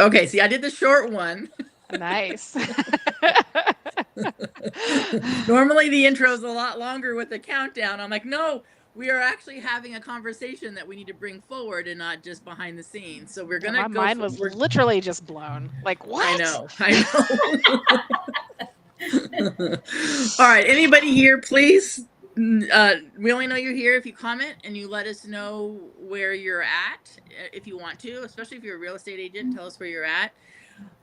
Okay, see, I did the short one. Nice. Normally the intro is a lot longer with the countdown. I'm like, no, we are actually having a conversation that we need to bring forward and not just behind the scenes. So we're Yeah, gonna my go mind for. was literally just blown. Like, I what? know, I know. All right, anybody here, please. We only know you're here if you comment and you let us know where you're at, if you want to, especially if you're a real estate agent. Tell us where you're at.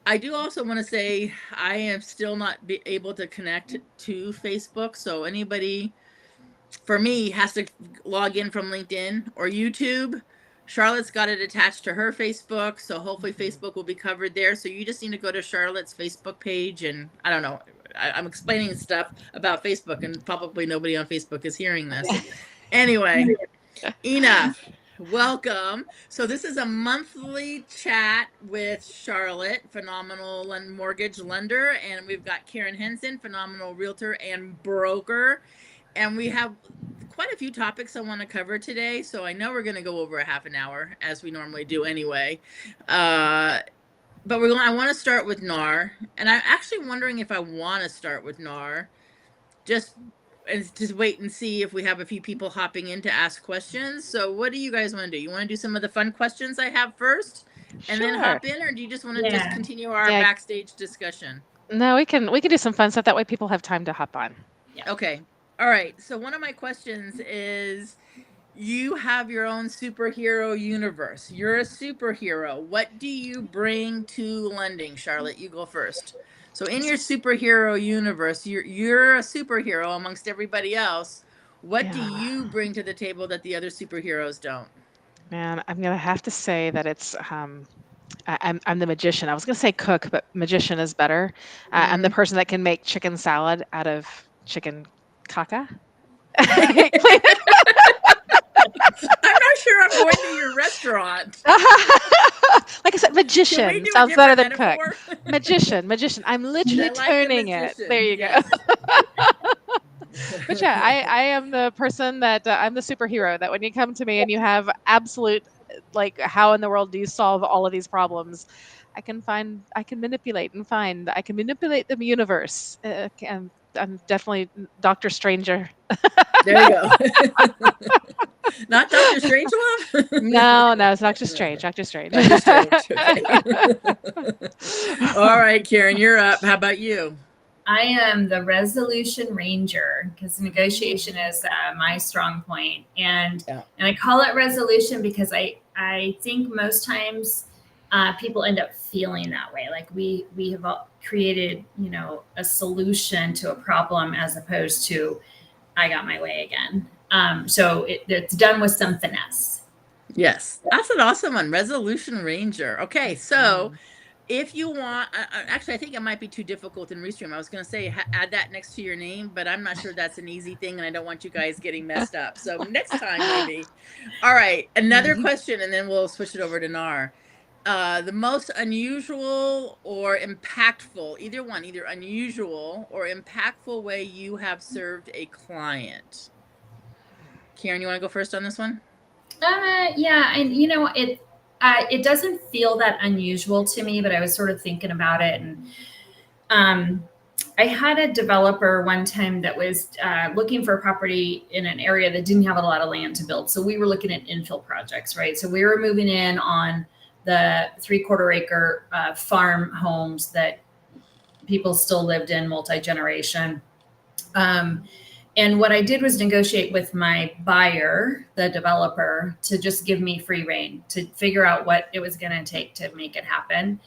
I do also want to say I am still not able to connect to Facebook. So anybody, for me, has to log in from LinkedIn or YouTube. Charlotte's got it attached to her Facebook. So hopefully Facebook will be covered there. So you just need to go to Charlotte's Facebook page. And I don't know, I'm explaining stuff about Facebook and probably nobody on Facebook is hearing this. Anyway, enough. Welcome. So this is a monthly chat with Charlotte, phenomenal mortgage lender, and we've got Karyn Henson, phenomenal realtor and broker, and we have quite a few topics I want to cover today. So I know we're going to go over a half an hour as we normally do anyway. But I want to start with NAR, and I'm actually wondering if I want to start with NAR just and just wait and see if we have a few people hopping in to ask questions. So what do you guys want to do? You want to do some of the fun questions I have first and then Sure. hop in, or do you just want to just continue our Yeah. backstage discussion? No, we can do some fun stuff. That way people have time to hop on. Okay. All right. So one of my questions is, you have your own superhero universe. You're a superhero. What do you bring to lending? Charlotte, you go first. So in your superhero universe, you're a superhero amongst everybody else. What do Yeah. you bring to the table that the other superheroes don't? Man, I'm gonna have to say that it's I'm the magician. I was gonna say cook, but magician is better. I'm the Mm. person that can make chicken salad out of chicken caca. I'm not sure I'm going to your restaurant. Like I said, Can we magician do a sounds better different than cook. metaphor? Magician. I'm literally I like the turning it. There magician. you go. Yes. But yeah, I am the person that I'm the superhero that when you come to me and you have absolute, like, how in the world do you solve all of these problems? I can manipulate and find, I can manipulate the universe. I'm definitely Dr. Stranger. There you go. Not Dr. Strangelove? No, it's Dr. Strange. Dr. Strange. Dr. Strange. Okay. All right, Karyn, you're up. How about you? I am the resolution ranger because negotiation is my strong point, and I call it resolution because I think most times people end up feeling that way. Like we have created a solution to a problem as opposed to I got my way again. So it's done with some finesse. Yes, that's an awesome one. Resolution Ranger. Okay, so if you want, actually, I think it might be too difficult in Restream. I was going to say add that next to your name, but I'm not sure that's an easy thing, and I don't want you guys getting messed up. So next time, maybe. All right, another question, and then we'll switch it over to NAR. The most unusual or impactful, either one, either unusual or impactful way you have served a client. Karyn, you want to go first on this one? Yeah, and it doesn't feel that unusual to me, but I was sort of thinking about it, and I had a developer one time that was looking for a property in an area that didn't have a lot of land to build. So we were looking at infill projects, right? So we were moving in on the 3/4 acre farm homes that people still lived in, multi-generation. And what I did was negotiate with my buyer, the developer, to just give me free reign to figure out what it was going to take to make it happen.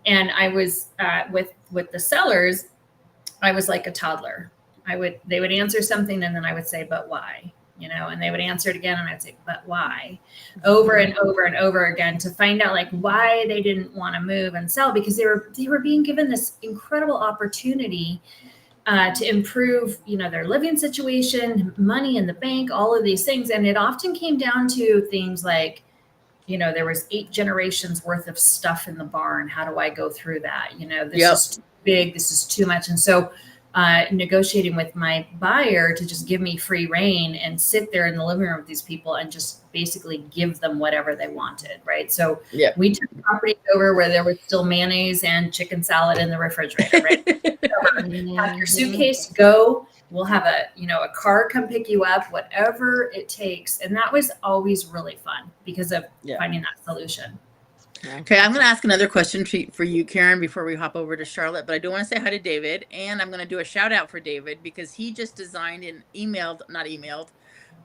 And I was with the sellers, I was like a toddler. They would answer something and then I would say, but why? And they would answer it again and I'd say, but why? Over and over and over again to find out like why they didn't want to move and sell, because they were being given this incredible opportunity to improve, their living situation, money in the bank, all of these things. And it often came down to things like, there was 8 generations worth of stuff in the barn. How do I go through that? This is too big. This is too much. And so negotiating with my buyer to just give me free reign and sit there in the living room with these people and just basically give them whatever they wanted, right? So Yeah. we took properties over where there was still mayonnaise and chicken salad in the refrigerator, right? Pack your suitcase, go. We'll have a car come pick you up, whatever it takes. And that was always really fun because of finding that solution. Okay, I'm going to ask another question for you, Karyn, before we hop over to Charlotte. But I do want to say hi to David, and I'm going to do a shout out for David because he just designed and not emailed.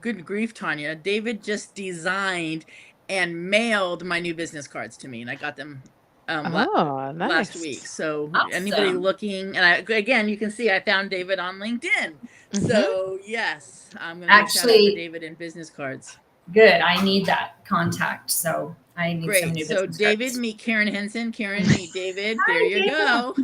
Good grief, Tanya. David just designed and mailed my new business cards to me, and I got them last week. So anybody looking, and again, you can see I found David on LinkedIn. So yes, I'm going to do a shout out for David and business cards. Good. I need that contact. So I need some new business cards. David, meet Karyn Henson. Karyn, meet David. There you go.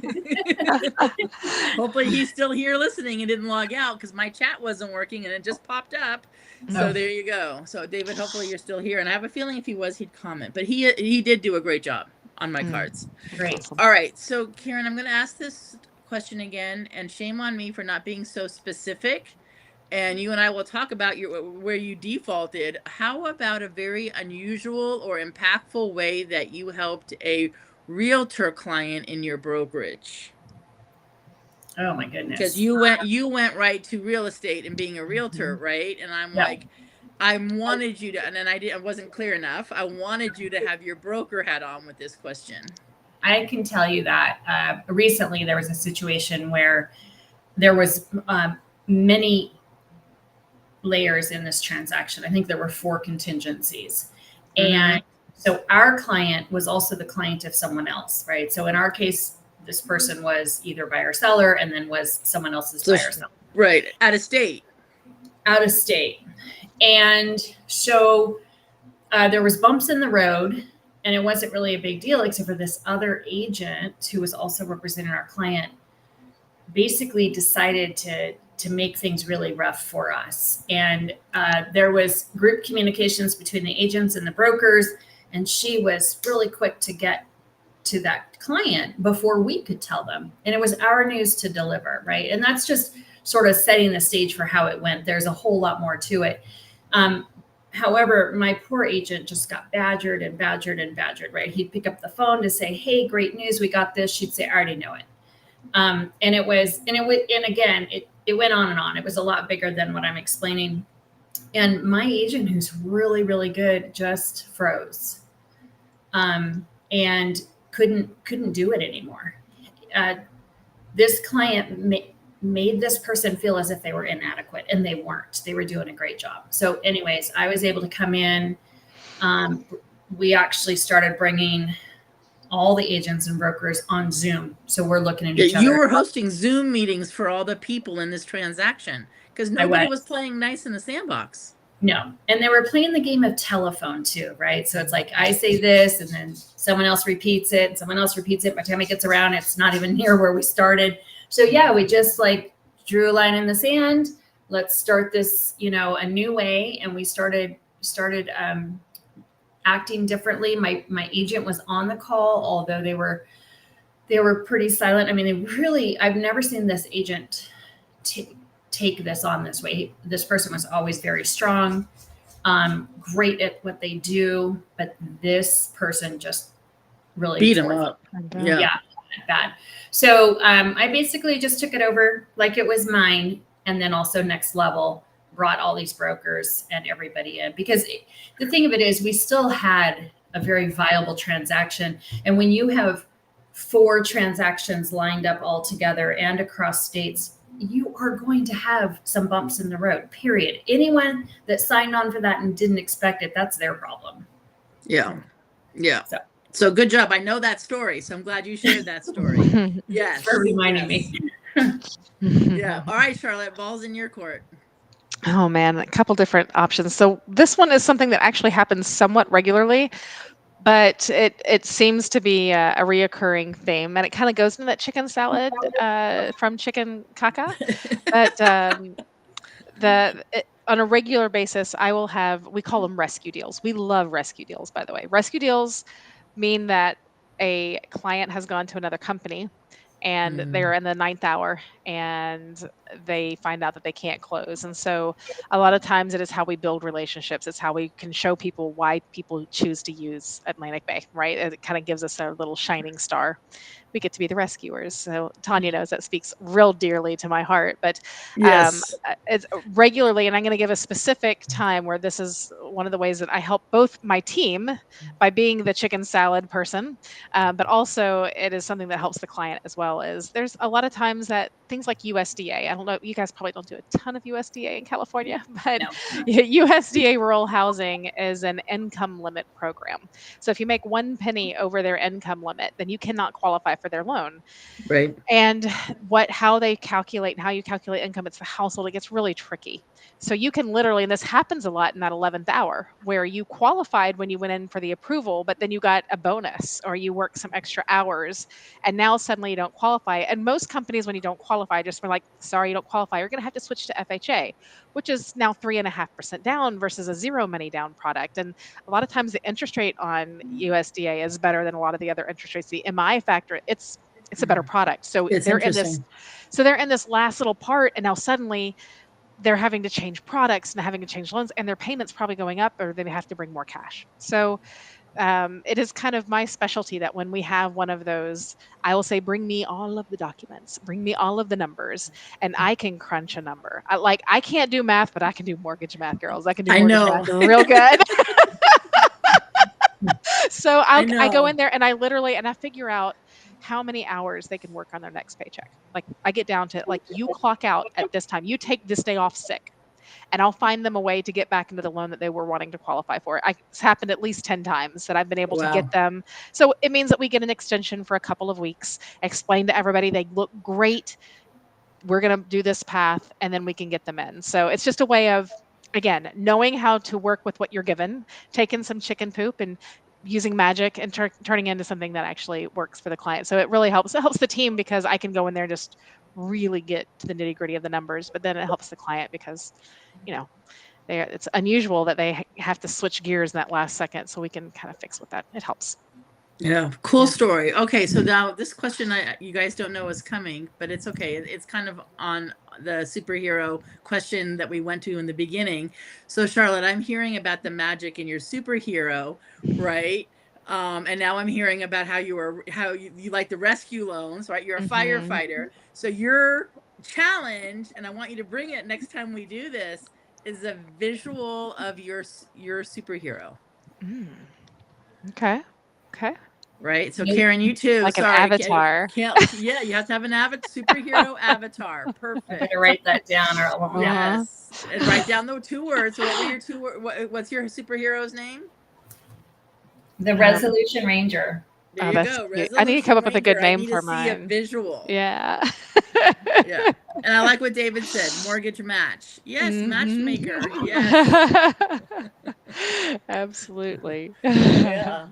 Hopefully he's still here listening and didn't log out because my chat wasn't working and it just popped up. So there you go. So David, hopefully you're still here. And I have a feeling if he was, he'd comment. But he did do a great job on my cards. Great. All right. So Karyn, I'm going to ask this question again, and shame on me for not being so specific. And you and I will talk about where you defaulted. How about a very unusual or impactful way that you helped a realtor client in your brokerage? Oh my goodness. Because you went right to real estate and being a realtor, right? And I'm like, I wanted you to, and then I wasn't clear enough. I wanted you to have your broker hat on with this question. I can tell you that recently there was a situation where there was many layers in this transaction. I think there were 4 contingencies. And so our client was also the client of someone else, right? So in our case, this person was either buyer seller and then was someone else's buyer seller. Right. Out of state. Out of state. And so there was bumps in the road, and it wasn't really a big deal except for this other agent who was also representing our client basically decided to make things really rough for us. And there was group communications between the agents and the brokers, and she was really quick to get to that client before we could tell them. And it was our news to deliver, right? And that's just sort of setting the stage for how it went. There's a whole lot more to it. However, my poor agent just got badgered and badgered and badgered, right? He'd pick up the phone to say, hey, great news, we got this. She'd say, I already know it. And again, it went on and on. It was a lot bigger than what I'm explaining. And my agent, who's really, really good, just froze, and couldn't do it anymore. This client made this person feel as if they were inadequate, and they weren't. They were doing a great job. So anyways, I was able to come in. We actually started bringing all the agents and brokers on Zoom. So we're looking at each other. You were hosting Zoom meetings for all the people in this transaction because nobody was playing nice in the sandbox. No. And they were playing the game of telephone too, right? So it's like I say this and then someone else repeats it. Someone else repeats it. By the time it gets around, it's not even near where we started. So yeah, we just like drew a line in the sand. Let's start this, a new way. And we started acting differently. My agent was on the call, although they were pretty silent. I mean, I've never seen this agent take this on this way. This person was always very strong, great at what they do, but this person just really beat him up. Yeah, bad. So I basically just took it over like it was mine, and then also next level brought all these brokers and everybody in, because the thing of it is we still had a very viable transaction. And when you have 4 transactions lined up all together and across states, you are going to have some bumps in the road, period. Anyone that signed on for that and didn't expect it, that's their problem. Yeah. So good job. I know that story. So I'm glad you shared that story. Yes. For reminding me. Yeah. All right, Charlotte, ball's in your court. Oh man, a couple different options. So this one is something that actually happens somewhat regularly, but it seems to be a reoccurring theme, and it kind of goes into that chicken salad from Chicken Kaka. But on a regular basis, I will have, we call them rescue deals. We love rescue deals, by the way. Rescue deals mean that a client has gone to another company and they're in the 9th hour and they find out that they can't close. And so a lot of times it is how we build relationships. It's how we can show people why people choose to use Atlantic Bay, right? It kind of gives us a little shining star. We get to be the rescuers. So Tanya knows that speaks real dearly to my heart. But Yes. it's regularly, and I'm going to give a specific time where this is one of the ways that I help both my team by being the chicken salad person, but also it is something that helps the client as well. Is there's a lot of times that things like USDA, I don't know, you guys probably don't do a ton of USDA in California, but No. USDA rural housing is an income limit program. So if you make 1 penny over their income limit, then you cannot qualify for their loan. Right. And how they calculate and how you calculate income, it's the household, it gets really tricky. So you can literally, and this happens a lot in that 11th hour, where you qualified when you went in for the approval, but then you got a bonus or you work some extra hours, and now suddenly you don't qualify. And most companies, when you don't qualify, just were like, sorry, you don't qualify, you're going to have to switch to FHA, which is now 3.5% down versus a zero money down product. And a lot of times the interest rate on USDA is better than a lot of the other interest rates. The MI factor, it's a better product. So It's interesting. they're in this last little part, and now suddenly they're having to change products and having to change loans, and their payments probably going up, or they have to bring more cash. So it is kind of my specialty that when we have one of those, I will say, bring me all of the documents, bring me all of the numbers, and I can crunch a number. I can't do math, but I can do mortgage math, girls. I can do I mortgage math know. real good. So I I go know. in there and I literally, and I figure out how many hours they can work on their next paycheck. Like I get down to, like, you clock out at this time, you take this day off sick, and I'll find them a way to get back into the loan that they were wanting to qualify for. It's happened at least 10 times that I've been able to get Wow. them. So it means that we get an extension for a couple of weeks, explain to everybody they look great, we're going to do this path, and then we can get them in. So it's just a way of, again, knowing how to work with what you're given, taking some chicken poop and using magic and turning into something that actually works for the client. So it really helps. It helps the team because I can go in there and just really get to the nitty gritty of the numbers, but then it helps the client because, you know, it's unusual that they have to switch gears in that last second. So we can kind of fix with that. It helps. Yeah, cool Yeah. story. Okay, so now this question you guys don't know is coming, but it's okay. It's kind of on the superhero question that we went to in the beginning. So Charlotte, I'm hearing about the magic in your superhero, right? And now I'm hearing about how you like the rescue loans, right? You're a Mm-hmm. firefighter. So your challenge, and I want you to bring it next time we do this, is a visual of your superhero. Mm. Okay. Okay. Right. So Nope. Karyn, you too. Like an Sorry, avatar. yeah, you have to have an superhero avatar. I'm going to Perfect. write that down or I won't know. Uh-huh. Yes, and write down the 2 words. So what were your what's your superhero's name? The Um, Resolution Ranger. There oh, you that's go, cute. I need to come Resolution up with a good Ranger. I name need to for see a mine. visual. Yeah. Yeah, and I like what David said. Mortgage match. Yes, Mhm. matchmaker. Yes. Absolutely. Yeah.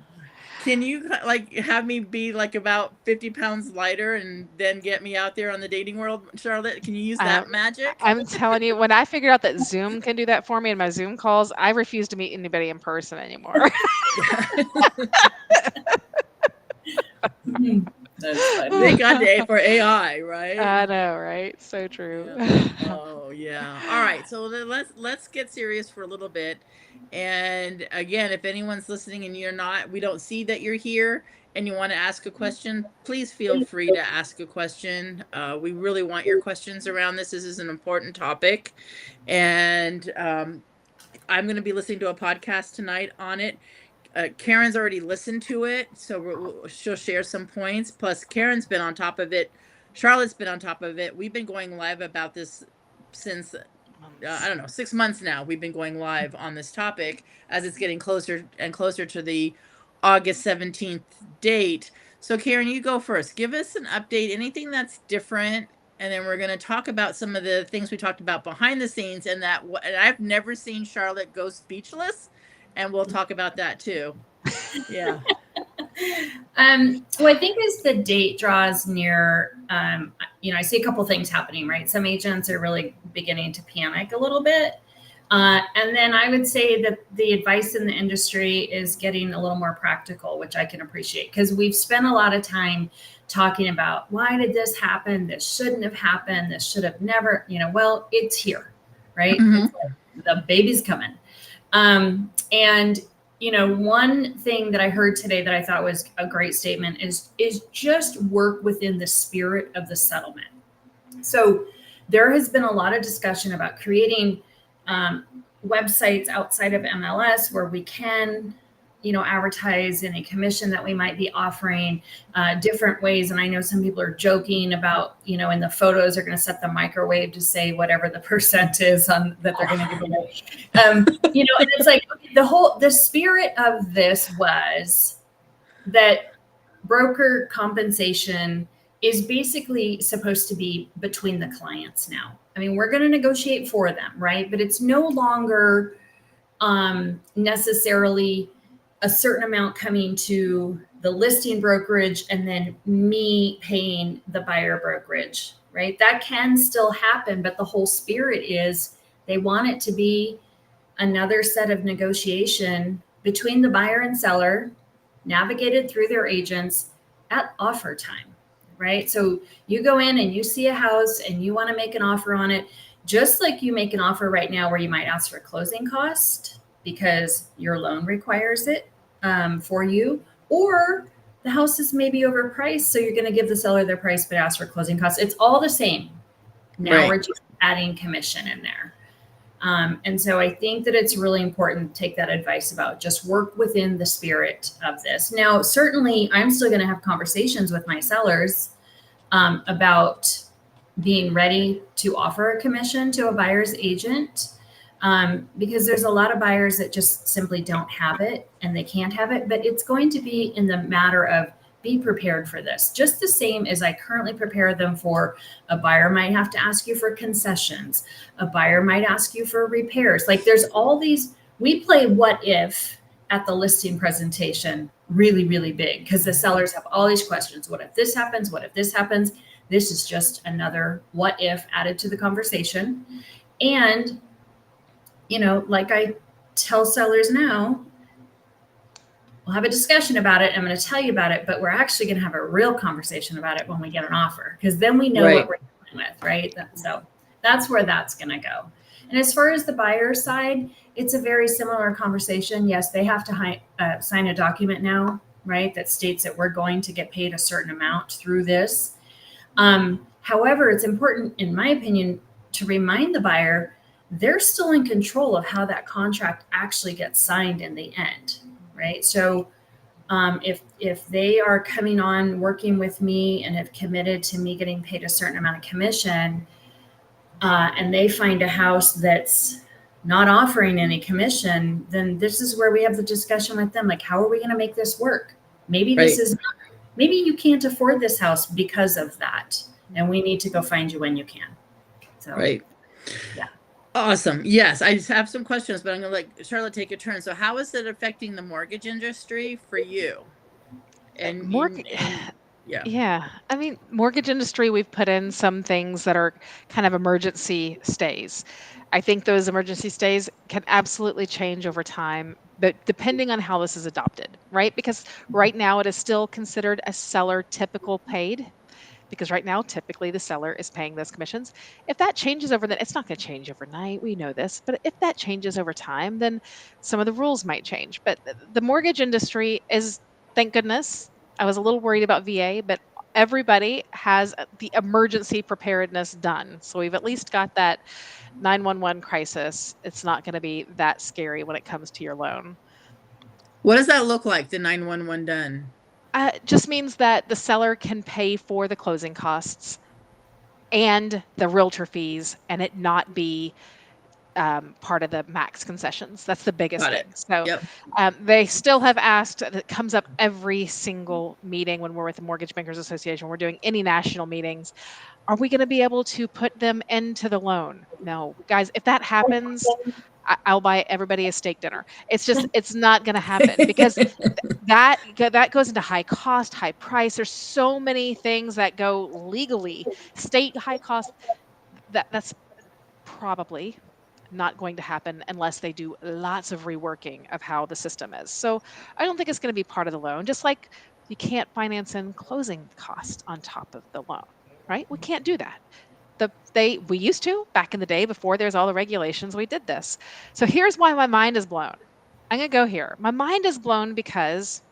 Can you like have me be like about 50 pounds lighter and then get me out there on the dating world, Charlotte? Can you use Um, that magic? I'm telling you, when I figured out that Zoom can do that for me in my Zoom calls, I refuse to meet anybody in person anymore. That's funny. Thank God for AI, right? I know, right? So true. Yeah. Oh, yeah. All right. So let's get serious for a little bit. And again, if anyone's listening and we don't see that you're here and you want to ask a question, please feel free to ask a question. We really want your questions around this. This is an important topic, and I'm going to be listening to a podcast tonight on it. Karyn's already listened to it, so she'll share some points. Plus, Karyn's been on top of it. Charlotte's been on top of it. We've been going live about this since, I don't know, 6 months now. We've been going live on this topic as it's getting closer and closer to the August 17th date. So, Karyn, you go first. Give us an update, anything that's different, and then we're going to talk about some of the things we talked about behind the scenes. And I've never seen Charlotte go speechless, and we'll talk about that too. Yeah. Well, I think as the date draws near, I see a couple things happening, right? Some agents are really beginning to panic a little bit. And then I would say that the advice in the industry is getting a little more practical, which I can appreciate because we've spent a lot of time talking about why did this happen? This shouldn't have happened. This should have never, well, it's here, right? Mm-hmm. It's like the baby's coming. And one thing that I heard today that I thought was a great statement is just work within the spirit of the settlement. So there has been a lot of discussion about creating websites outside of MLS where we can, advertise any commission that we might be offering, different ways. And I know some people are joking about, in the photos are going to set the microwave to say whatever the percent is on that they're going to give away. And it's like the spirit of this was that broker compensation is basically supposed to be between the clients now. I mean, we're going to negotiate for them, right? But it's no longer necessarily a certain amount coming to the listing brokerage and then me paying the buyer brokerage, right? That can still happen, but the whole spirit is they want it to be another set of negotiation between the buyer and seller, navigated through their agents at offer time, right? So you go in and you see a house and you want to make an offer on it, just like you make an offer right now where you might ask for a closing cost because your loan requires it for you, or the house is maybe overpriced, so you're going to give the seller their price but ask for closing costs. It's all the same. Now we're just adding commission in there. And so I think that it's really important to take that advice about just work within the spirit of this. Now, certainly, I'm still going to have conversations with my sellers about being ready to offer a commission to a buyer's agent because there's a lot of buyers that just simply don't have it and they can't have it. But it's going to be in the matter of be prepared for this, just the same as I currently prepare them for a buyer might have to ask you for concessions. A buyer might ask you for repairs. Like there's all these, we play what if at the listing presentation really, really big because the sellers have all these questions. What if this happens? What if this happens? This is just another what if added to the conversation. And, like I tell sellers now, we'll have a discussion about it. I'm going to tell you about it, but we're actually going to have a real conversation about it when we get an offer because then we know what we're dealing with, right? So that's where that's going to go. And as far as the buyer side, it's a very similar conversation. Yes, they have to sign a document now, right, that states that we're going to get paid a certain amount through this. However, it's important, in my opinion, to remind the buyer they're still in control of how that contract actually gets signed in the end. Right. So if they are coming on working with me and have committed to me getting paid a certain amount of commission and they find a house that's not offering any commission, then this is where we have the discussion with them. Like, how are we going to make this work? Maybe maybe you can't afford this house because of that. And we need to go find you when you can. So, yeah. Awesome. Yes, I just have some questions, but I'm going to let Charlotte take a turn. So how is it affecting the mortgage industry for you? And yeah. I mean, mortgage industry, we've put in some things that are kind of emergency stays. I think those emergency stays can absolutely change over time, but depending on how this is adopted, right? Because right now it is still considered a seller typical paid. Because right now, typically the seller is paying those commissions. If that changes it's not going to change overnight. We know this. But if that changes over time, then some of the rules might change. But the mortgage industry is, thank goodness, I was a little worried about VA, but everybody has the emergency preparedness done. So we've at least got that 911 crisis. It's not going to be that scary when it comes to your loan. What does that look like, the 911 done? Just means that the seller can pay for the closing costs and the realtor fees and it not be part of the max concessions. That's the biggest thing. So they still have asked, it comes up every single meeting when we're with the Mortgage Bankers Association, we're doing any national meetings. Are we going to be able to put them into the loan? No, guys, if that happens, I'll buy everybody a steak dinner. It's not going to happen because that goes into high cost, high price. There's so many things that go legally, state high cost. That's probably not going to happen unless they do lots of reworking of how the system is. So I don't think it's going to be part of the loan, just like you can't finance in closing costs on top of the loan, right? We can't do that. We used to back in the day before there's all the regulations, we did this. So here's why my mind is blown. I'm going to go here. My mind is blown because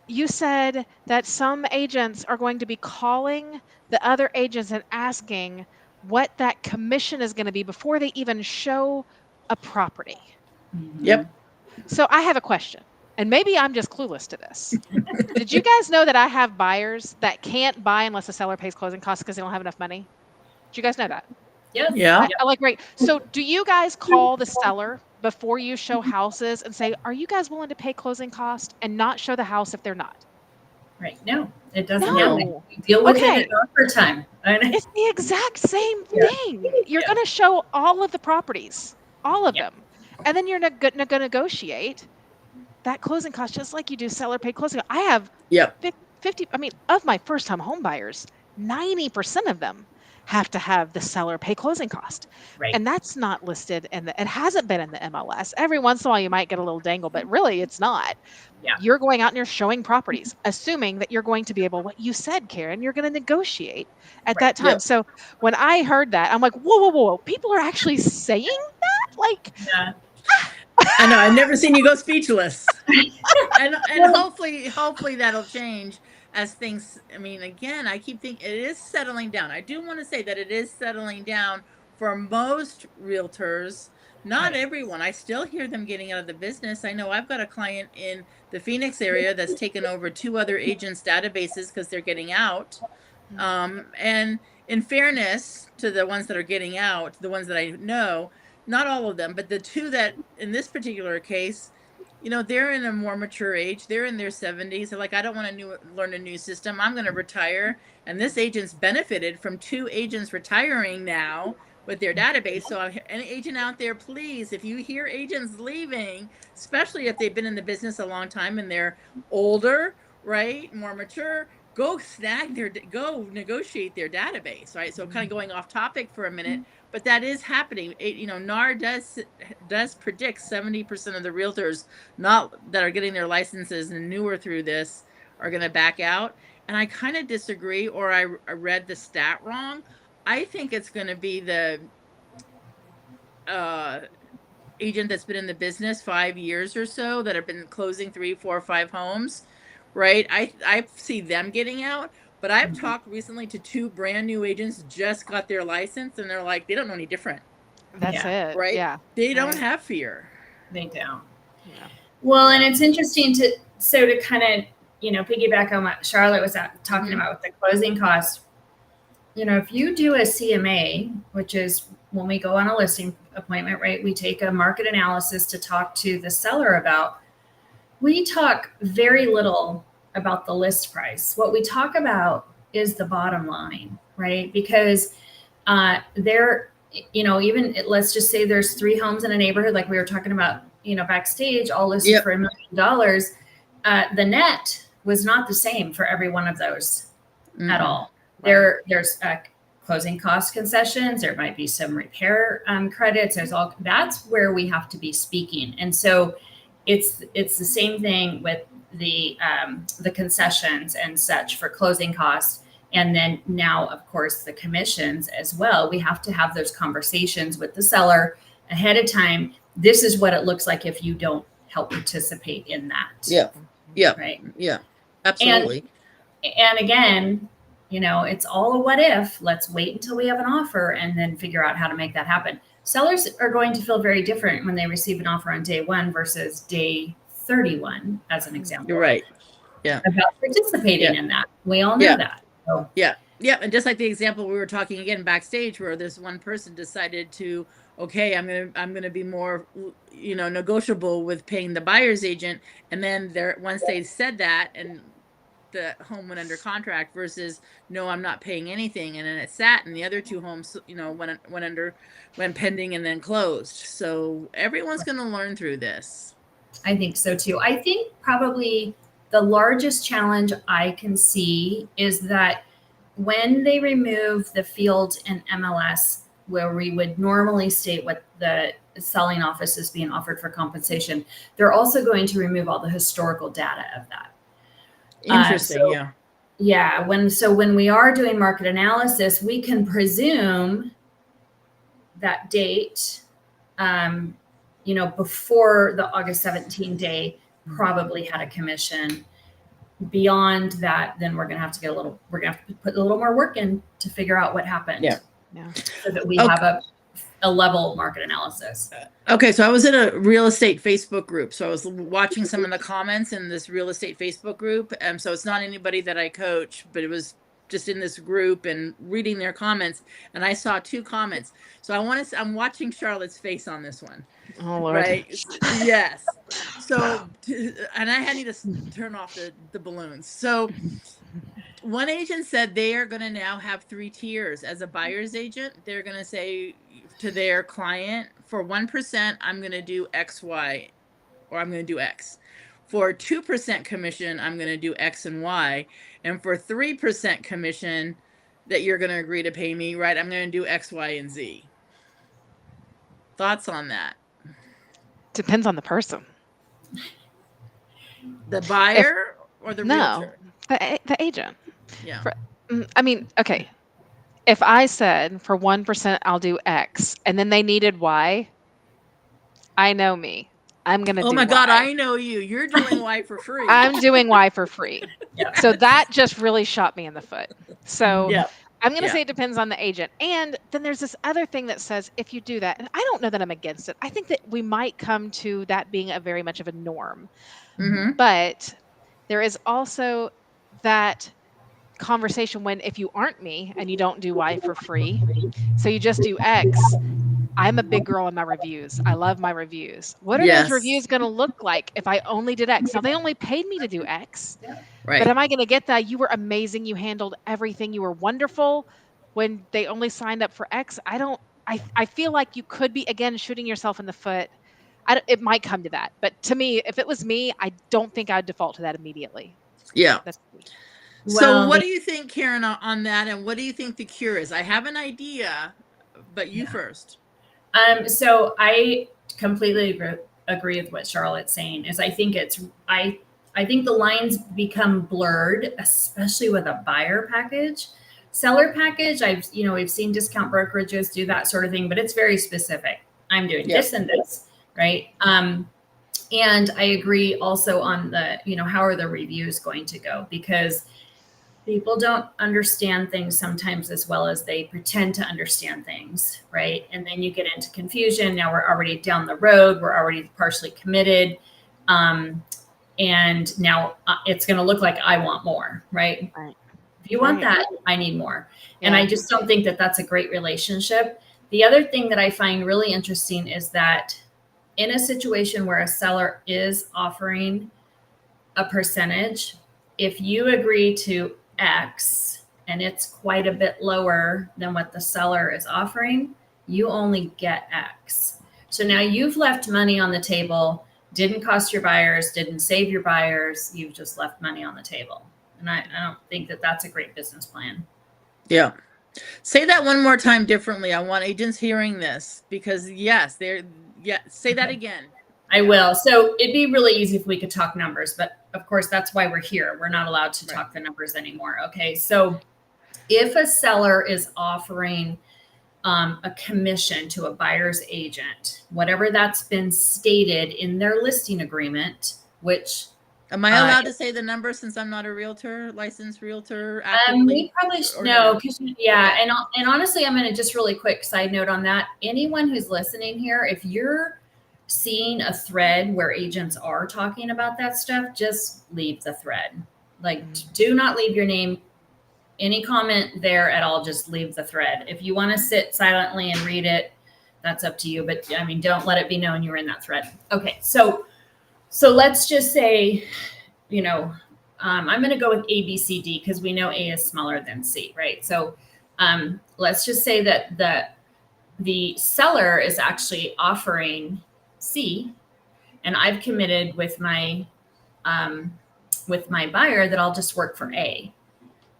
you said that some agents are going to be calling the other agents and asking what that commission is going to be before they even show a property. Yep. So I have a question, and maybe I'm just clueless to this. Did you guys know that I have buyers that can't buy unless the seller pays closing costs because they don't have enough money? Did you guys know that? Yes. Yeah. I like, right. So do you guys call the seller before you show houses and say, are you guys willing to pay closing cost and not show the house if they're not? Right. No, it doesn't happen. No. We deal with it Okay. at offer time. It's the exact same Yeah. thing. You're Yeah. going to show all of the properties, all of Yeah. them. And then you're going to negotiate that closing cost just like you do seller paid closing. I have Yep. 50, I mean, of my first time home buyers, 90% of them have to have the seller pay closing cost. Right. And that's not listed and it hasn't been in the MLS. Every once in a while you might get a little dangle, but really it's not. Yeah. You're going out and you're showing properties, assuming that you're going to be able, what you said, Karyn, you're going to negotiate at that time. Yep. So when I heard that, I'm like, whoa. People are actually saying that? Like, Yeah. I know. I've never seen you go speechless. and hopefully that'll change as things. I mean, again, I keep thinking it is settling down. I do want to say that it is settling down for most realtors. Not Right. everyone. I still hear them getting out of the business. I know I've got a client in the Phoenix area that's taken over 2 other agents' databases because they're getting out. And in fairness to the ones that are getting out, the ones that I know, not all of them, but the 2 that in this particular case, they're in a more mature age. They're in their 70s. They're like, I don't want to learn a new system. I'm going to retire. And this agent's benefited from 2 agents retiring now with their database. So any agent out there, please, if you hear agents leaving, especially if they've been in the business a long time and they're older, right, more mature, go negotiate their database, right? So kind of going off topic for a minute, but that is happening. NAR does predict 70% of the realtors not that are getting their licenses and newer through this are going to back out. And I kind of disagree, or I read the stat wrong. I think it's going to be the agent that's been in the business 5 years or so that have been closing 3, 4, 5 homes, right? I see them getting out, but I've talked recently to 2 brand new agents just got their license, and they're like, they don't know any different. That's it. Right? Yeah. They don't have fear. They don't. Yeah. Well, and it's interesting to kind of, piggyback on what Charlotte was talking about with the closing costs. If you do a CMA, which is when we go on a listing appointment, right? We take a market analysis to talk to the seller about. We talk very little about the list price. What we talk about is the bottom line, right? Because let's just say there's 3 homes in a neighborhood, like we were talking about, backstage, all listed for $1 million. The net was not the same for every one of those at all. Right. There's closing cost concessions. There might be some repair credits. That's where we have to be speaking. And so it's the same thing with the concessions and such for closing costs. And then now, of course, the commissions as well. We have to have those conversations with the seller ahead of time. This is what it looks like if you don't help participate in that. Yeah. Yeah. Right. Yeah. Absolutely. And again, it's all a what if. Let's wait until we have an offer and then figure out how to make that happen. Sellers are going to feel very different when they receive an offer on day 1 versus day 31, as an example. You're right. Yeah. About participating in that. We all know that. So. Yeah. Yeah. And just like the example we were talking again backstage, where this one person decided to, okay, I'm gonna be more, negotiable with paying the buyer's agent. And then once they said that and the home went under contract versus no, I'm not paying anything, and then it sat, and the other 2 homes, went pending and then closed. So everyone's going to learn through this. I think so too. I think probably the largest challenge I can see is that when they remove the field and MLS, where we would normally state what the selling office is being offered for compensation, they're also going to remove all the historical data of that. Interesting. Yeah. Yeah. When we are doing market analysis, we can presume that date, before the August 17 day probably had a commission. Beyond that, then we're going to have to put a little more work in to figure out what happened. Yeah. So that we have a level market analysis. Okay, so I was in a real estate Facebook group. So I was watching some of the comments in this real estate Facebook group. So it's not anybody that I coach, but it was just in this group and reading their comments. And I saw 2 comments. So I'm watching Charlotte's face on this one. Oh, Lord. Right. Yes. So, and I need to turn off the balloons. So one agent said they are going to now have 3 tiers. As a buyer's agent, they're going to say to their client, for 1%, I'm going to do X, Y, or I'm going to do X. For 2% commission, I'm going to do X and Y. And for 3% commission that you're going to agree to pay me, right, I'm going to do X, Y, and Z. Thoughts on that? Depends on the person. The buyer or the realtor? The agent. Yeah. Okay. If I said for 1% I'll do X, and then they needed Y, I know me. I'm going to do Y. Oh my God, I know you. You're doing Y for free. I'm doing Y for free. Yeah. So that just really shot me in the foot. So yeah. I'm going to say it depends on the agent. And then there's this other thing that says if you do that, and I don't know that I'm against it. I think that we might come to that being a very much of a norm. Mm-hmm. But there is also that conversation when if you aren't me and you don't do Y for free, so you just do X. I'm a big girl in my reviews. I love my reviews. What are those reviews going to look like if I only did X? Now, they only paid me to do X. Right. But am I going to get that? You were amazing. You handled everything. You were wonderful when they only signed up for X. I feel like you could be, again, shooting yourself in the foot. It might come to that. But to me, if it was me, I don't think I'd default to that immediately. Yeah. So what do you think, Karyn, on that? And what do you think the cure is? I have an idea, but you first. So I completely agree with what Charlotte's saying. Is I think the lines become blurred, especially with a buyer package. Seller package, we've seen discount brokerages do that sort of thing, but it's very specific. I'm doing this and this, right? And I agree also on the, how are the reviews going to go? Because people don't understand things sometimes as well as they pretend to understand things, right? And then you get into confusion. Now we're already down the road. We're already partially committed. And now it's going to look like I want more, right? If you want that, I need more. Yeah. And I just don't think that that's a great relationship. The other thing that I find really interesting is that in a situation where a seller is offering a percentage, if you agree to X and it's quite a bit lower than what the seller is offering, you only get X. So now you've left money on the table, didn't cost your buyers, didn't save your buyers, you've just left money on the table. And I don't think that that's a great business plan. Yeah. Say that one more time differently. I want agents hearing this because say that again. I will. So it'd be really easy if we could talk numbers, but of course that's why we're here. We're not allowed to talk the numbers anymore. Okay. So if a seller is offering a commission to a buyer's agent, whatever that's been stated in their listing agreement, which am I allowed to say the number since I'm not a realtor, licensed realtor? We probably should know. Okay. And honestly, I'm going to just really quick side note on that. Anyone who's listening here, if you're seeing a thread where agents are talking about that stuff, just leave the thread. Do not leave your name, any comment there at all. Just leave the thread. If you want to sit silently and read it, that's up to you. But don't let it be known you're in that thread. Okay. So let's just say, I'm going to go with A, B, C, D, because we know A is smaller than C, right? So let's just say that the seller is actually offering C, and I've committed with my buyer that I'll just work for A.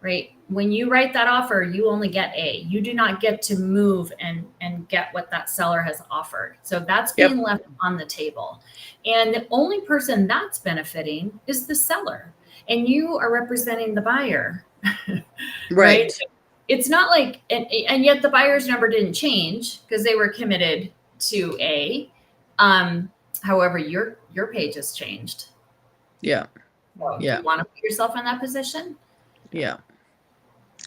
right? When you write that offer, you only get A. You do not get to move and get what that seller has offered. So that's being left on the table. And the only person that's benefiting is the seller. And you are representing the buyer. Right? It's not like, and yet the buyer's number didn't change because they were committed to A. However, your page has changed. Yeah. So do you want to put yourself in that position? Yeah.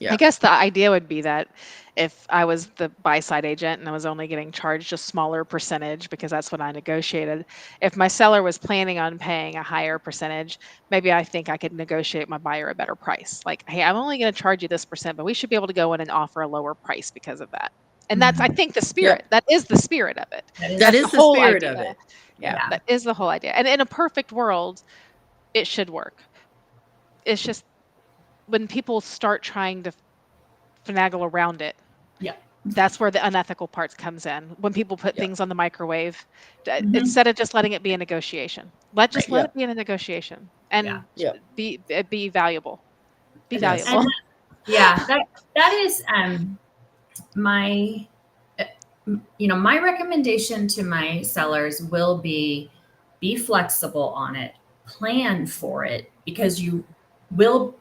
I guess the idea would be that if I was the buy side agent and I was only getting charged a smaller percentage because that's what I negotiated, if my seller was planning on paying a higher percentage, maybe I think I could negotiate my buyer a better price. Like, hey, I'm only going to charge you this percent, but we should be able to go in and offer a lower price because of that. And that's, I think, the spirit. That is the spirit of it. That is the spirit of it. Yeah, that is the whole idea. And in a perfect world, it should work. It's just when people start trying to finagle around it, that's where the unethical parts comes in. When people put things on the microwave, instead of just letting it be a negotiation, let it be in a negotiation and be valuable. Be valuable. And, that is my my recommendation to my sellers will be flexible on it, plan for it, because you will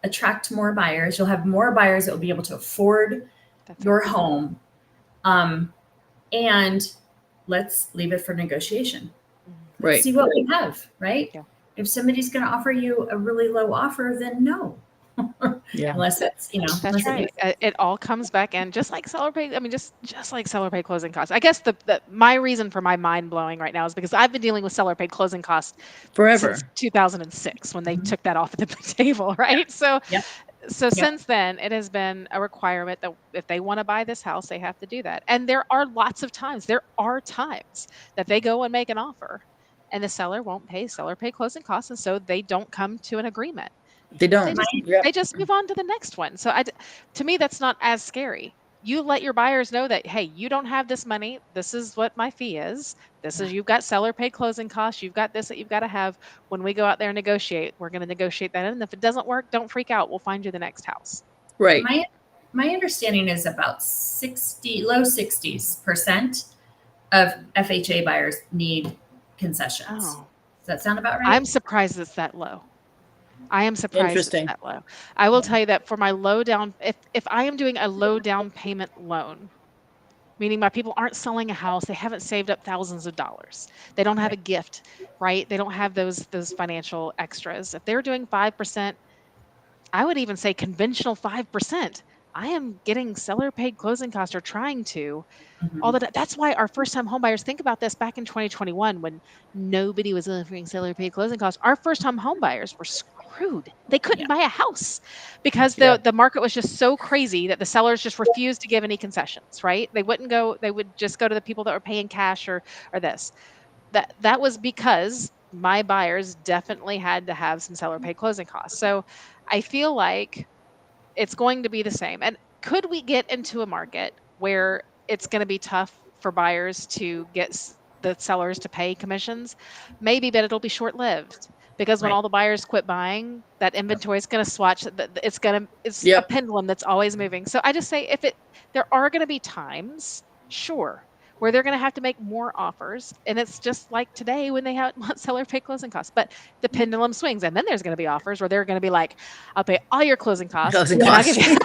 attract more buyers. You'll have more buyers that will be able to afford your home. And let's leave it for negotiation. Let's see what we have, right? Yeah. If somebody's going to offer you a really low offer, then no. Unless it's, that's right. It all comes back in, just like seller pay. I mean, just like seller pay closing costs. I guess my reason for my mind blowing right now is because I've been dealing with seller pay closing costs forever, since 2006 when they took that off the table, right? So, since then, it has been a requirement that if they want to buy this house, they have to do that. And there are times that they go and make an offer, and the seller won't pay seller pay closing costs, and so they don't come to an agreement. They don't. They just move on to the next one. So to me, that's not as scary. You let your buyers know that, hey, you don't have this money. This is what my fee is. This is, you've got seller paid closing costs. You've got this that you've got to have. When we go out there and negotiate, we're going to negotiate that in. And if it doesn't work, don't freak out. We'll find you the next house. Right. My understanding is about low 60% of FHA buyers need concessions. Oh. Does that sound about right? I'm surprised it's that low. I am surprised it's that low. I will tell you that for my low down, if I am doing a low down payment loan, meaning my people aren't selling a house, they haven't saved up thousands of dollars, they don't have a gift, right? They don't have those financial extras. If they're doing 5%, I would even say conventional 5%. I am getting seller paid closing costs, or trying to. That's why our first time home buyers, think about this, back in 2021 when nobody was offering seller paid closing costs. Our first time home buyers were screwed. They couldn't buy a house because the market was just so crazy that the sellers just refused to give any concessions, right? They wouldn't go, they would just go to the people that were paying cash or this. That was because my buyers definitely had to have some seller paid closing costs. So I feel like it's going to be the same. And could we get into a market where it's going to be tough for buyers to get the sellers to pay commissions? Maybe, but it'll be short-lived, because when all the buyers quit buying, that inventory is going to swatch. It's a pendulum that's always moving. So I just say, there are going to be times, sure, where they're going to have to make more offers. And it's just like today when they want seller pay closing costs, but the pendulum swings. And then there's going to be offers where they're going to be like, I'll pay all your closing costs. I'll give you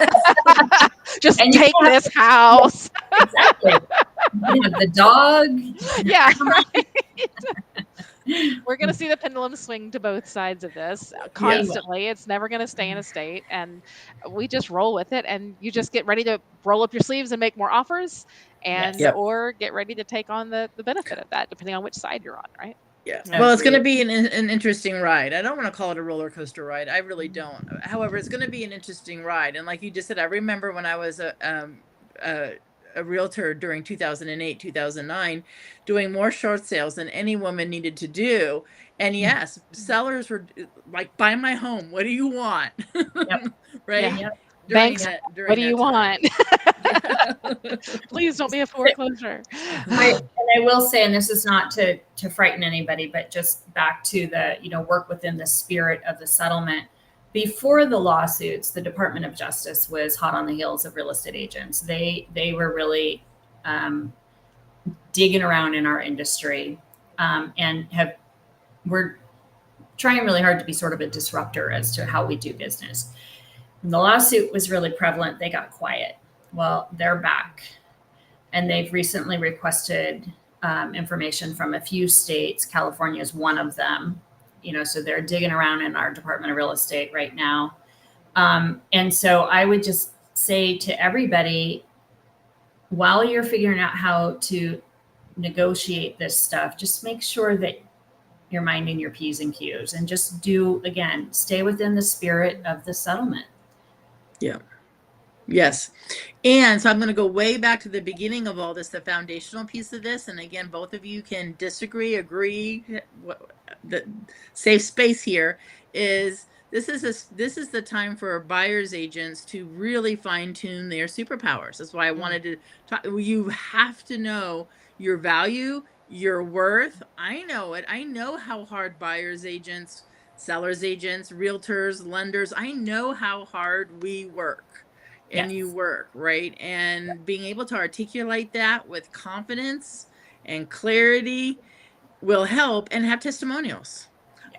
just take this house. Exactly. You have the dog. Yeah. Right. We're going to see the pendulum swing to both sides of this constantly. It's never going to stay in a state, and we just roll with it. And you just get ready to roll up your sleeves and make more offers, and or get ready to take on the benefit of that, depending on which side you're on, right? Yeah. Well, it's going to be an interesting ride. I don't want to call it a roller coaster ride. I really don't. However, it's going to be an interesting ride. And like you just said, I remember when I was a realtor during 2008, 2009, doing more short sales than any woman needed to do. And yes, sellers were like, buy my home. What do you want? Right? Yep. Banks, what do you want? Please don't be a foreclosure. I will say, and this is not to frighten anybody, but just back to the, work within the spirit of the settlement. before the lawsuits, the Department of Justice was hot on the heels of real estate agents. They were really digging around in our industry, and we're trying really hard to be sort of a disruptor as to how we do business. When the lawsuit was really prevalent, they got quiet. Well, they're back, and they've recently requested information from a few states. California is one of them. So they're digging around in our Department of Real Estate right now. And so I would just say to everybody, while you're figuring out how to negotiate this stuff, just make sure that you're minding your P's and Q's, and just stay within the spirit of the settlement. Yeah. Yes. And so I'm going to go way back to the beginning of all this, the foundational piece of this. And again, both of you can disagree, agree. The safe space here is this is the time for buyers agents to really fine tune their superpowers. That's why I wanted to talk. You have to know your value, your worth. I know it. I know how hard buyers agents, sellers agents, realtors, lenders, I know how hard we work. And Yes. you work, right? And being able to articulate that with confidence and clarity will help, and have testimonials.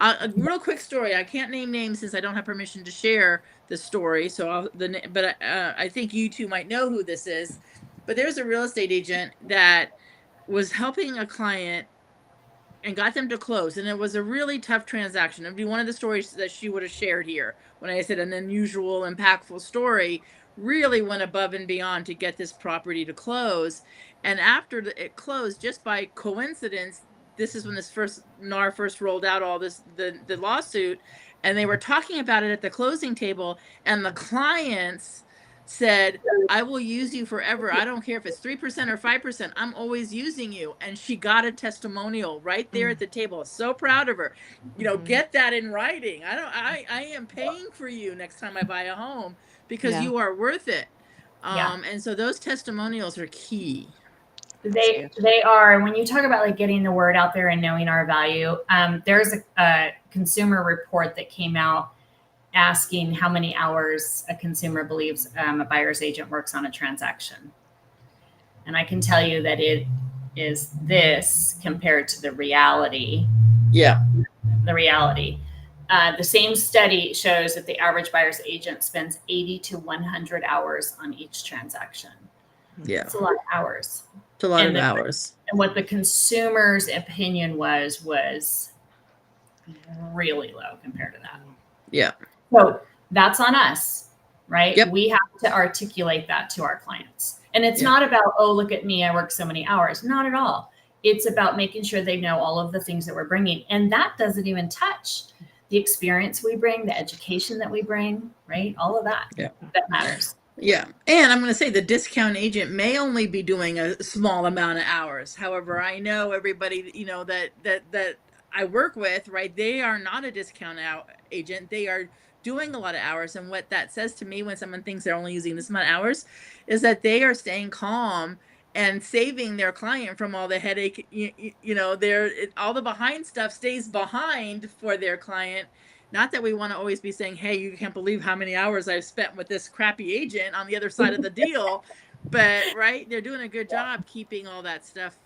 A real quick story. I can't name names since I don't have permission to share the story. So I think you two might know who this is. But there's a real estate agent that was helping a client and got them to close. And it was a really tough transaction. It'd be one of the stories that she would have shared here when I said an unusual, impactful story, really went above and beyond to get this property to close. And after it closed, just by coincidence, this is when NAR first rolled out all this, the lawsuit, and they were talking about it at the closing table, and the clients said, I will use you forever. I don't care if it's 3% or 5%. I'm always using you. And she got a testimonial right there at the table. So proud of her. Get that in writing. I am paying for you next time I buy a home because you are worth it. And so those testimonials are key. They are. When you talk about getting the word out there and knowing our value, there's a consumer report that came out asking how many hours a consumer believes a buyer's agent works on a transaction. And I can tell you that it is this compared to the reality. Yeah. The reality. The same study shows that the average buyer's agent spends 80 to 100 hours on each transaction. Yeah. It's a lot of hours. It's a lot of hours. And what the consumer's opinion was really low compared to that. Yeah. So that's on us, right? Yep. We have to articulate that to our clients. And it's not about, oh, look at me, I work so many hours. Not at all. It's about making sure they know all of the things that we're bringing. And that doesn't even touch the experience we bring, the education that we bring, right? All of that. Yeah. That matters. Yeah. And I'm going to say the discount agent may only be doing a small amount of hours. However, I know everybody, that I work with, right? They are not a discount agent. They are doing a lot of hours. And what that says to me when someone thinks they're only using this amount of hours is that they are staying calm and saving their client from all the headache. All the behind stuff stays behind for their client. Not that we want to always be saying, hey, you can't believe how many hours I've spent with this crappy agent on the other side of the deal. But, right, they're doing a good job keeping all that stuff,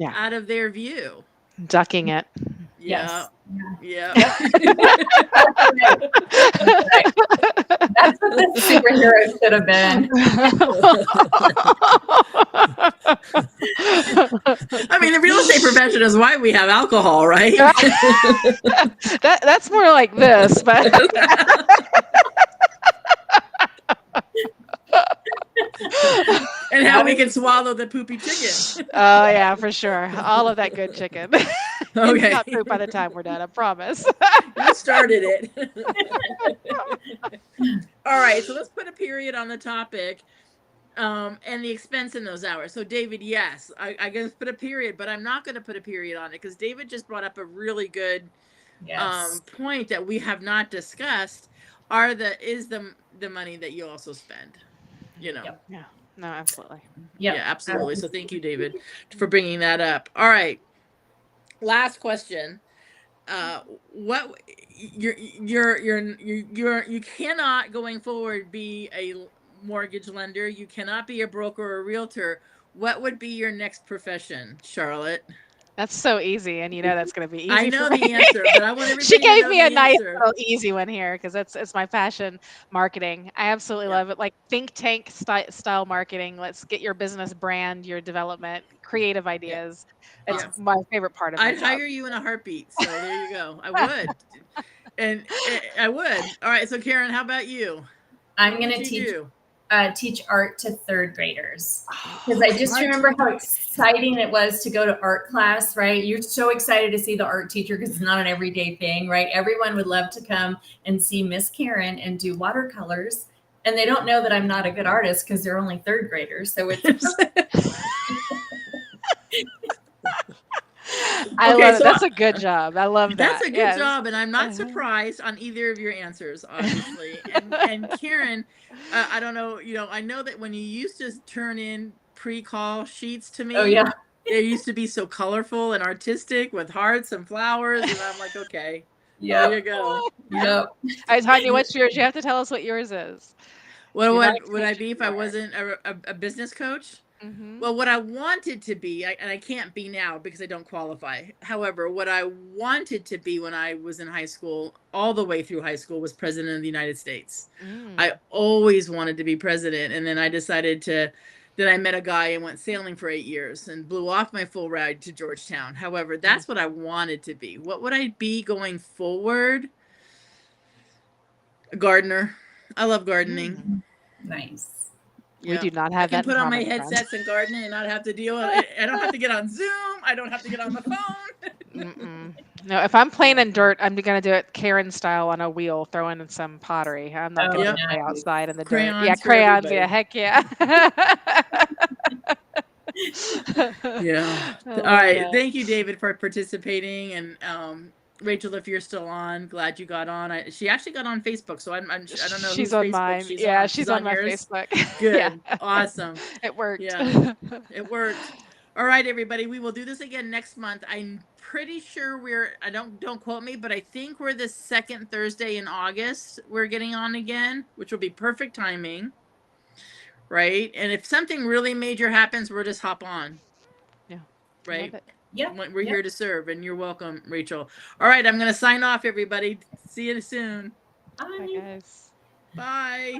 out of their view. Ducking it. Yeah. Yes. Yeah. That's what the superhero should have been. I mean, the real estate profession is why we have alcohol, right? That's more like this, but and how we can swallow the poopy chicken. Oh yeah, for sure. All of that good chicken. Okay. It's not poop by the time we're done, I promise. You started it. All right, so let's put a period on the topic. And the expense in those hours. So David, yes, I guess put a period, but I'm not going to put a period on it because David just brought up a really good point that we have not discussed. Is the money that you also spend, Yeah, no, absolutely. Yeah, absolutely. So thank you, David, for bringing that up. All right, last question. what you cannot going forward be a mortgage lender. You cannot be a broker or a realtor. What would be your next profession, Charlotte? That's so easy, and you know that's going to be I easy know for me. the answer, but I want She everybody to gave know me a the nice answer. little easy one here because it's my passion, marketing. I absolutely Yeah. love it. Like think tank style marketing. Let's get your business brand, your development, creative Yeah. ideas. It's Yeah. Awesome. my favorite part of my I'd job. hire you in a heartbeat. So there you go. I would. And I would. All right. So Karyn, how about you? I'm What going would to you do? teach art to third graders because Oh, I just Art to remember the how third. exciting it was to go to art class, right? You're so excited to see the art teacher because it's not an everyday thing, right? Everyone would love to come and see Miss Karyn and do watercolors. And they don't know that I'm not a good artist because they're only third graders. So it's I Okay, love it. so That's a good job. I love that's that. a good Yes. job, and I'm not Uh-huh. surprised on either of your answers, obviously. And Karyn, I don't know. I know that when you used to turn in pre-call sheets to oh me, yeah, they used to be so colorful and artistic with hearts and flowers, and I'm like, okay, there you yep, go. Yeah. yep. All right, Tanya, what's yours? You have to tell us what yours is. What You're not would I explaining be if I anymore. wasn't a business coach? Mm-hmm. Well, what I wanted to be, and I can't be now because I don't qualify. However, what I wanted to be when I was in high school, all the way through high school, was president of the United States. I Mm. always wanted to be president. And then I decided then I met a guy and went sailing for 8 years and blew off my full ride to Georgetown. However, Mm. that's what I wanted to be. What would I be going forward? A gardener. I love gardening. Mm. Nice. We Yeah. do not I have can that in put on my common, friend. headsets and garden and not have to deal with it. I don't have to get on Zoom. I don't have to get on the phone. Mm-mm. No, if I'm playing Yeah. in dirt, I'm gonna do it Karen style on a wheel, throwing in some pottery. I'm not Oh, gonna Yep. go play nice. outside in the dirt. Yeah, Crayons for crayons. Yeah, everybody. heck yeah. Yeah. I All love right. that. Thank you, David, for participating. And Rachel, if you're still on, glad you got on. She actually got on Facebook, so I don't know She's whose on Facebook mine. she's Yeah, on. She's she's on on my yours. Facebook. Yeah, Good. Awesome. it worked. Yeah. It worked. All right, everybody. We will do this again next month. I'm pretty sure I don't quote me, but I think we're the second Thursday in August we're getting on again, which will be perfect timing. Right? And if something really major happens, we'll just hop on. Yeah, love Right? it. Yep, We're yep. here to serve, and you're welcome, Rachel. All right, I'm going to sign off, everybody. See you soon. Bye, Bye. guys. Bye.